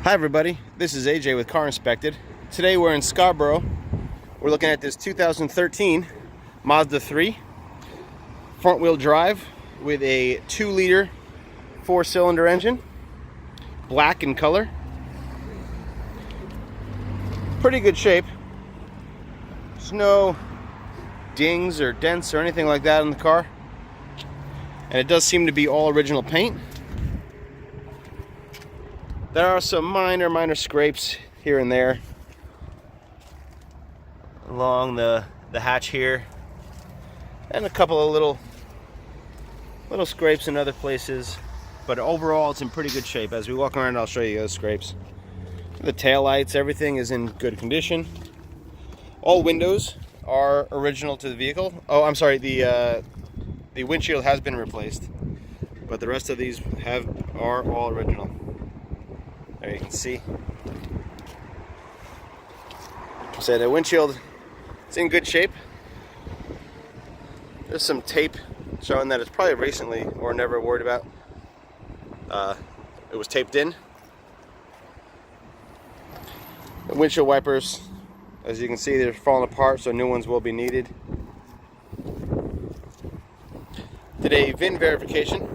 Hi everybody, this is AJ with Car Inspected. Today we're in Scarborough. We're looking at this 2013 Mazda 3 front wheel drive with a 2-liter 4-cylinder engine, black in color. Pretty good shape. There's no dings or dents or anything like that in the car. And it does seem to be all original paint. There are some minor scrapes here and there along the hatch here, and a couple of little scrapes in other places, but overall it's in pretty good shape. As we walk around, I'll show you those scrapes. The taillights, everything is in good condition. All windows are original to the vehicle. Oh, I'm sorry, the windshield has been replaced, but the rest of these are all original. There you can see. So the windshield is in good shape. There's some tape showing that it's probably recently or never worried about. It was taped in. The windshield wipers, as you can see, they're falling apart, so new ones will be needed. Did a VIN verification,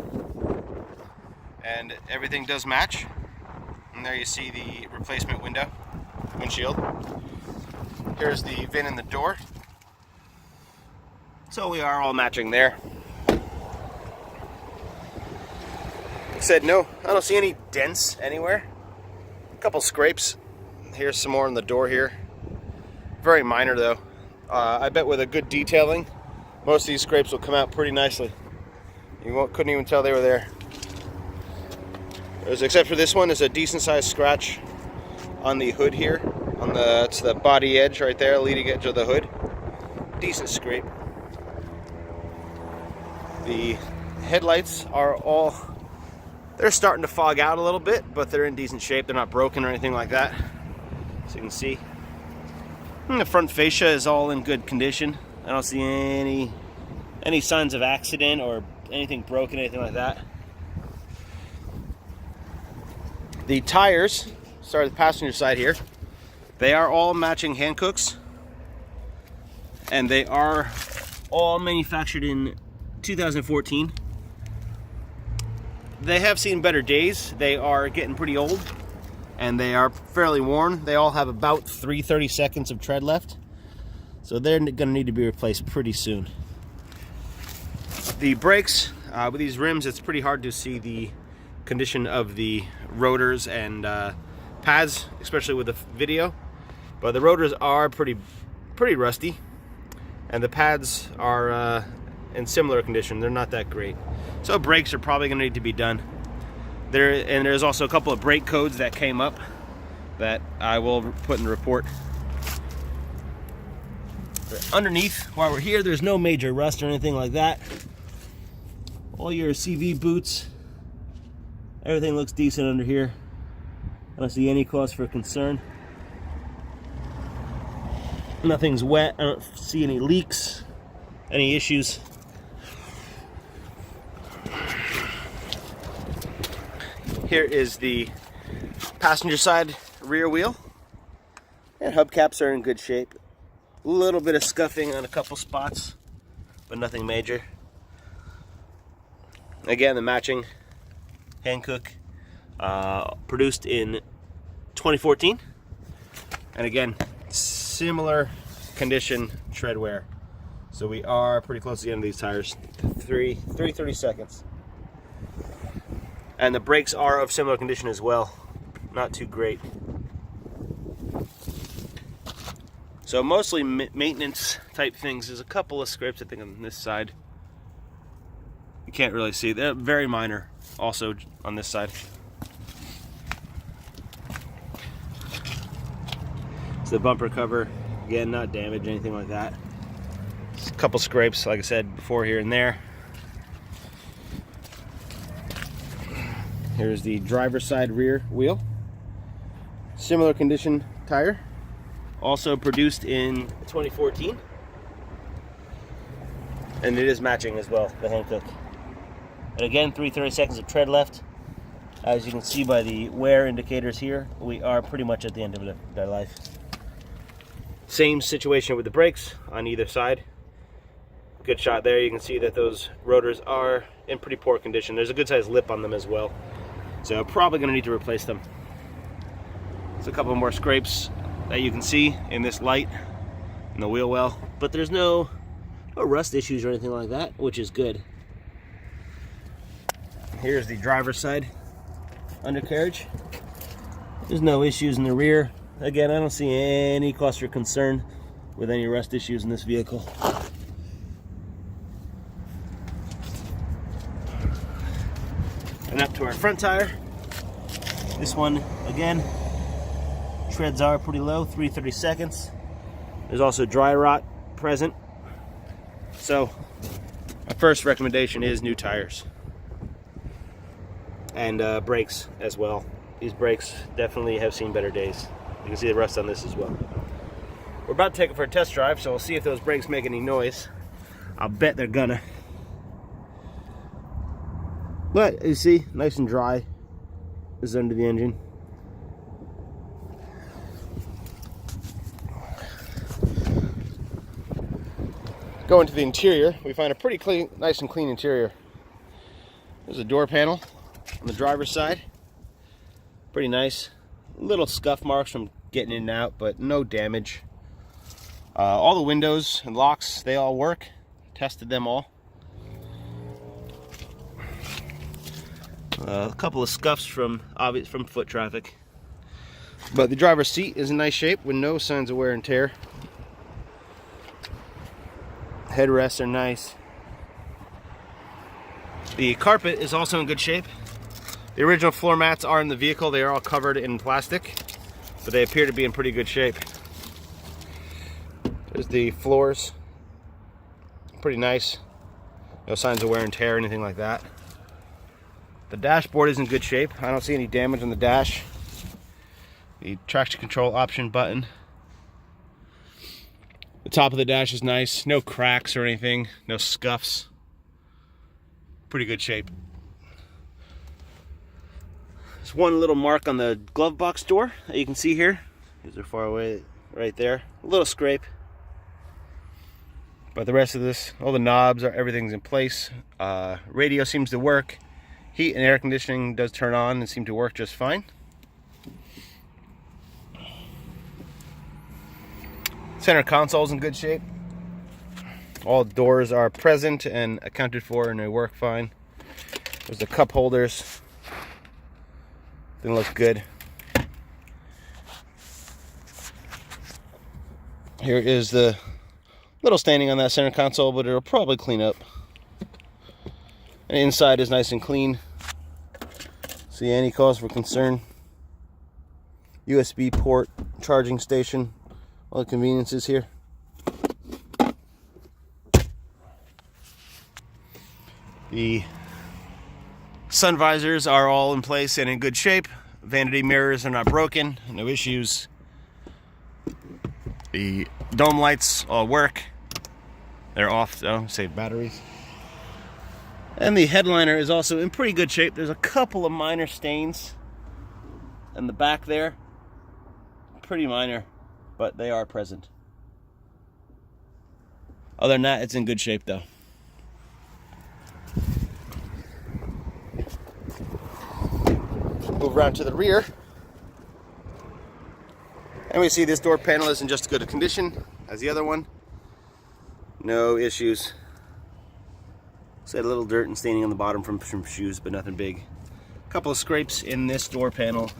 and everything does match. And there you see the replacement windshield. Here's the VIN in the door. So we are all matching there. Like I said, no, I don't see any dents anywhere. A couple scrapes. Here's some more in the door here. Very minor though. I bet with a good detailing, most of these scrapes will come out pretty nicely. You couldn't even tell they were there. Except for this one, is a decent sized scratch on the hood here. It's the body edge right there, leading edge of the hood. Decent scrape. The headlights are they're starting to fog out a little bit, but they're in decent shape. They're not broken or anything like that, so you can see. And the front fascia is all in good condition. I don't see any signs of accident or anything broken, anything like that. The tires, start at the passenger side here, they are all matching Hancooks, and they are all manufactured in 2014. They have seen better days. They are getting pretty old, and they are fairly worn. They all have about 330 seconds of tread left, so they're going to need to be replaced pretty soon. The brakes, with these rims, it's pretty hard to see the condition of the rotors and pads, especially with the video, but the rotors are pretty rusty, and the pads are in similar condition. They're not that great, so brakes are probably going to need to be done there. And there's also a couple of brake codes that came up that I will put in the report. Underneath, while we're here, there's no major rust or anything like that. All your CV boots, everything looks decent under here. I don't see any cause for concern. Nothing's wet. I don't see any leaks, any issues. Here is the passenger side rear wheel. And hubcaps are in good shape. A little bit of scuffing on a couple spots, but nothing major. Again, the matching Hankook, produced in 2014, and again, similar condition tread wear. So we are pretty close to the end of these tires. 330 seconds. And the brakes are of similar condition as well. Not too great. So mostly maintenance type things. There's a couple of scrapes, I think, on this side. You can't really see. They're very minor also on this side. It's the bumper cover. Again, not damaged, anything like that. Just a couple scrapes, like I said before, here and there. Here's the driver's side rear wheel. Similar condition tire. Also produced in 2014. And it is matching as well, the Hankook. And again, 330 seconds of tread left. As you can see by the wear indicators here, we are pretty much at the end of their life. Same situation with the brakes on either side. Good shot there. You can see that those rotors are in pretty poor condition. There's a good sized lip on them as well. So probably going to need to replace them. There's a couple more scrapes that you can see in this light in the wheel well, but there's no rust issues or anything like that, which is good. Here's the driver's side undercarriage. There's no issues in the rear. Again, I don't see any cause for concern with any rust issues in this vehicle. And up to our front tire. This one, again, treads are pretty low, 3/32. There's also dry rot present. So, my first recommendation is new tires. And brakes as well. These brakes definitely have seen better days. You can see the rust on this as well. We're about to take it for a test drive, so we'll see if those brakes make any noise. I'll bet they're gonna. But you see, nice and dry is under the engine. Go into the interior, we find a pretty clean, nice and clean interior. There's a door panel on the driver's side. Pretty nice. Little scuff marks from getting in and out, but no damage. All the windows and locks, they all work. Tested them all. A couple of scuffs from foot traffic. But the driver's seat is in nice shape with no signs of wear and tear. Headrests are nice. The carpet is also in good shape. The original floor mats are in the vehicle. They are all covered in plastic, but they appear to be in pretty good shape. There's the floors. Pretty nice. No signs of wear and tear or anything like that. The dashboard is in good shape. I don't see any damage on the dash. The traction control option button. The top of the dash is nice. No cracks or anything. No scuffs. Pretty good shape. There's one little mark on the glove box door that you can see here. These are far away right there. A little scrape. But the rest of this, all the knobs, everything's in place. Radio seems to work. Heat and air conditioning does turn on and seem to work just fine. Center console's in good shape. All doors are present and accounted for and they work fine. There's the cup holders. They look good. Here is the little staining on that center console, but it'll probably clean up. And inside is nice and clean. See any cause for concern. USB port, charging station, all the conveniences here. The sun visors are all in place and in good shape. Vanity mirrors are not broken, no issues. The dome lights all work. They're off though, save batteries. And the headliner is also in pretty good shape. There's a couple of minor stains in the back there. Pretty minor, but they are present. Other than that, it's in good shape though. Move around to the rear. And we see this door panel is in just as good a condition as the other one. No issues. So a little dirt and staining on the bottom from shoes, but nothing big. A couple of scrapes in this door panel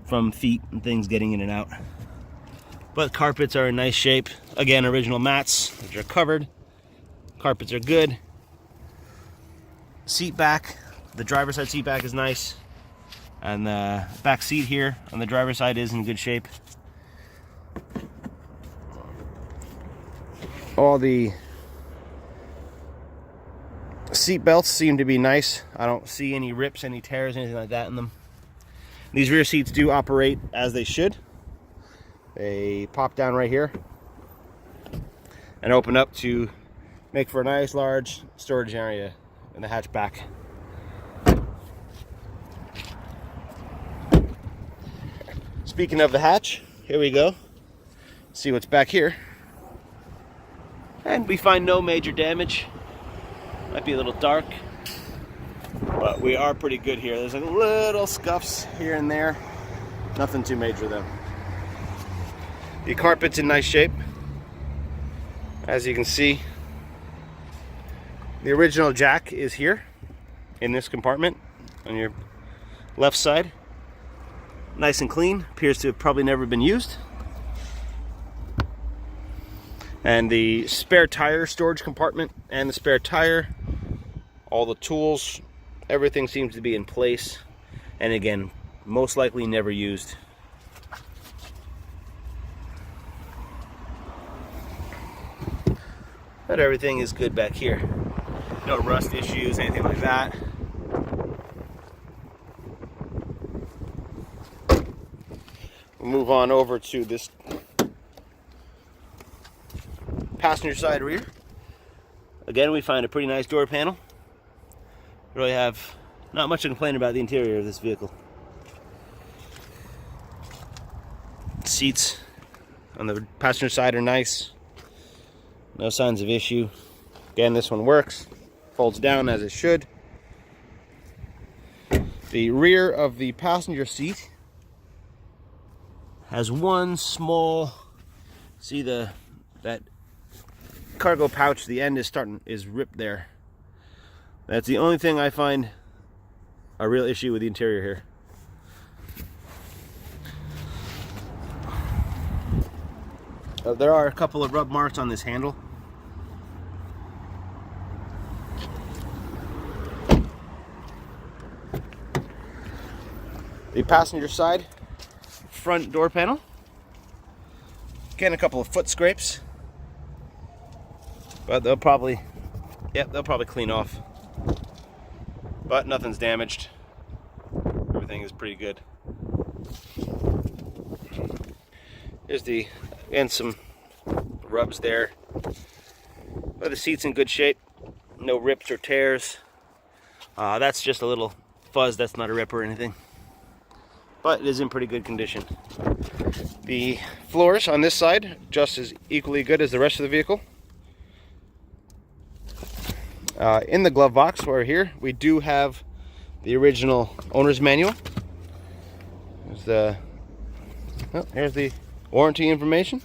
from feet and things getting in and out. But carpets are in nice shape. Again, original mats, which are covered. Carpets are good. Seat back, the driver's side seat back is nice. And the back seat here on the driver's side is in good shape. All the seat belts seem to be nice. I don't see any rips, any tears, anything like that in them. These rear seats do operate as they should. They pop down right here and open up to make for a nice large storage area in the hatchback. Speaking of the hatch, here we go. See what's back here. And we find no major damage. Might be a little dark, but we are pretty good here. There's a little scuffs here and there. Nothing too major though. The carpet's in nice shape. As you can see, the original jack is here in this compartment on your left side. Nice and clean. Appears to have probably never been used. And the spare tire storage compartment and the spare tire, all the tools, everything seems to be in place. And again, most likely never used. But everything is good back here. No rust issues, anything like that. We'll move on over to this passenger side rear. Again, we find a pretty nice door panel. Really have not much to complain about the interior of this vehicle. Seats on the passenger side are nice. No signs of issue. Again, this one works. Folds down as it should. The rear of the passenger seat has one small, see that cargo pouch, the end is ripped there. That's the only thing I find a real issue with the interior here. There are a couple of rub marks on this handle. The passenger side front door panel. Again, a couple of foot scrapes, but they'll probably clean off. But nothing's damaged. Everything is pretty good. Here's some rubs there. But the seat's in good shape. No rips or tears. That's just a little fuzz. That's not a rip or anything. But it is in pretty good condition. The floors on this side just as equally good as the rest of the vehicle. In the glove box where here we do have the original owner's manual. Here's the warranty information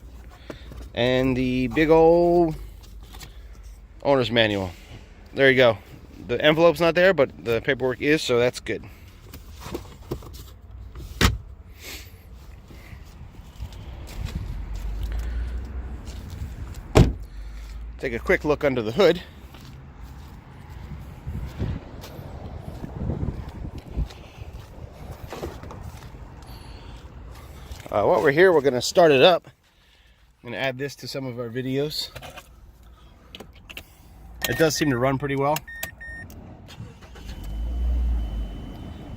and the big old owner's manual. There you go. The envelope's not there, but the paperwork is, so that's good. Take a quick look under the hood. While we're here, we're going to start it up. I'm going to add this to some of our videos. It does seem to run pretty well.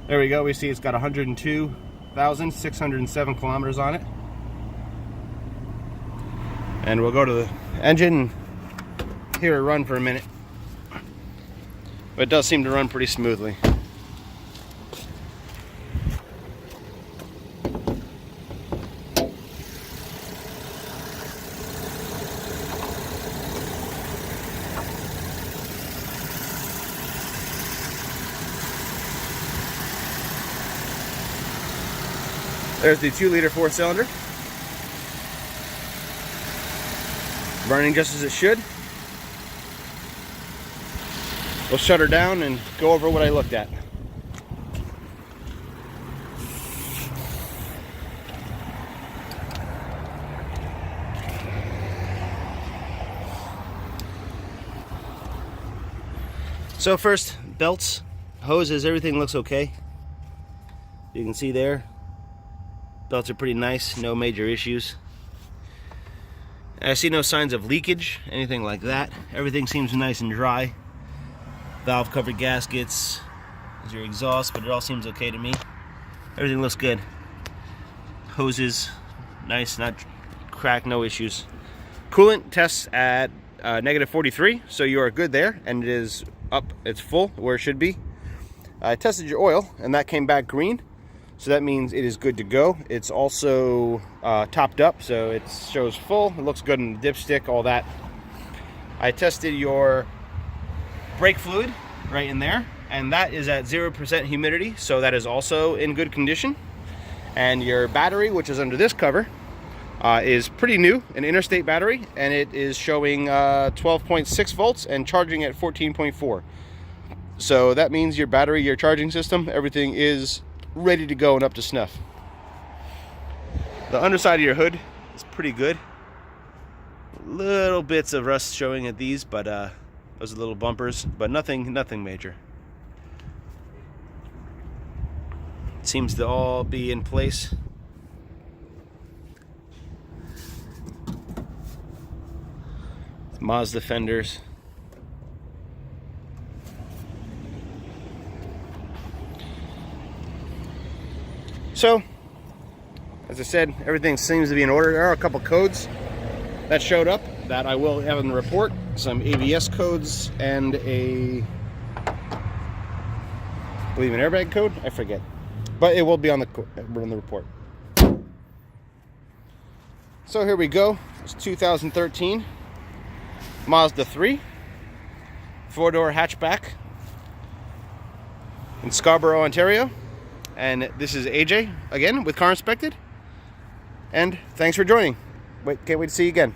There we go. We see it's got 102,607 kilometers on it. And we'll go to the engine and hear it run for a minute. But it does seem to run pretty smoothly. There's the 2-liter 4-cylinder. Running just as it should. We'll shut her down and go over what I looked at. So first, belts, hoses, everything looks okay. You can see there. Belts are pretty nice, no major issues. I see no signs of leakage, anything like that. Everything seems nice and dry. Valve covered gaskets, there's your exhaust, but it all seems okay to me. Everything looks good. Hoses, nice, not cracked, no issues. Coolant tests at -43, so you are good there, and it is up, it's full where it should be. I tested your oil, and that came back green. So that means it is good to go. It's also topped up, so it shows full. It looks good in the dipstick, all that. I tested your brake fluid right in there, and that is at 0% humidity, so that is also in good condition. And your battery, which is under this cover, is pretty new, an interstate battery, and it is showing 12.6 volts and charging at 14.4. So that means your battery, your charging system, everything is ready to go and up to snuff. The underside of your hood is pretty good. Little bits of rust showing at these, but those are little bumpers, but nothing major. It seems to all be in place. Mazda fenders. So, as I said, everything seems to be in order. There are a couple codes that showed up that I will have in the report. Some ABS codes and I believe an airbag code. I forget, but it will be on the report. So here we go. It's 2013 Mazda 3 4-door hatchback in Scarborough, Ontario. And this is AJ again with Car Inspected. And thanks for joining. Can't wait to see you again.